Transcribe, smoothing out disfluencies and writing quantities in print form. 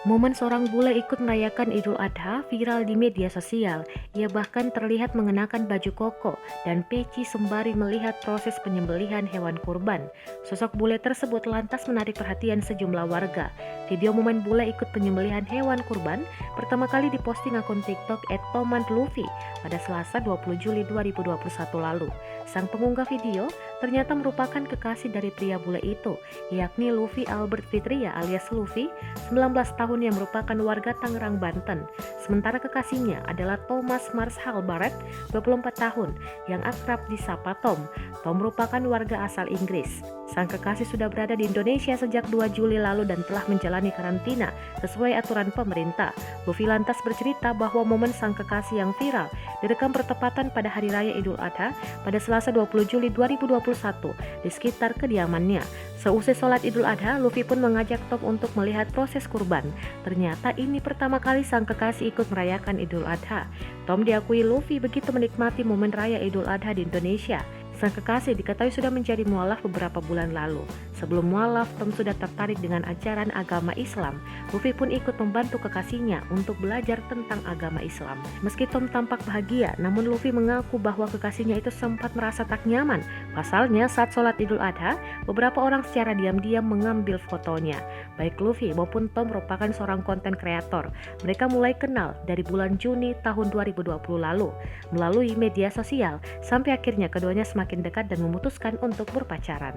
Momen seorang bule ikut merayakan Idul Adha viral di media sosial. Ia bahkan terlihat mengenakan baju koko dan peci sembari melihat proses penyembelihan hewan kurban. Sosok bule tersebut lantas menarik perhatian sejumlah warga. Video momen bule ikut penyembelihan hewan kurban pertama kali diposting akun TikTok @tomandluffy pada Selasa 20 Juli 2021 lalu. Sang pengunggah video ternyata merupakan kekasih dari pria bule itu, yakni Luffy Albert Fitria alias Luffy, 19 tahun yang merupakan warga Tangerang, Banten. Sementara kekasihnya adalah Thomas Marshall Barrett, 24 tahun, yang akrab disapa Tom. Tom merupakan warga asal Inggris. Sang kekasih sudah berada di Indonesia sejak 2 Juli lalu dan telah menjalani karantina sesuai aturan pemerintah. Luffy lantas bercerita bahwa momen sang kekasih yang viral direkam bertepatan pada Hari Raya Idul Adha pada Selasa 20 Juli 2021 di sekitar kediamannya. Seusai sholat Idul Adha, Luffy pun mengajak Tom untuk melihat proses kurban. Ternyata ini pertama kali sang kekasih ikut merayakan Idul Adha. Tom diakui Luffy begitu menikmati momen raya Idul Adha di Indonesia. Sang kekasih diketahui sudah menjadi mualaf beberapa bulan lalu. Sebelum mualaf, Tom sudah tertarik dengan ajaran agama Islam. Luffy pun ikut membantu kekasihnya untuk belajar tentang agama Islam. Meski Tom tampak bahagia, namun Luffy mengaku bahwa kekasihnya itu sempat merasa tak nyaman. Pasalnya, saat sholat Idul Adha, beberapa orang secara diam-diam mengambil fotonya. Baik Luffy maupun Tom merupakan seorang konten kreator. Mereka mulai kenal dari bulan Juni tahun 2020 lalu melalui media sosial, sampai akhirnya keduanya semakin dekat dan memutuskan untuk berpacaran.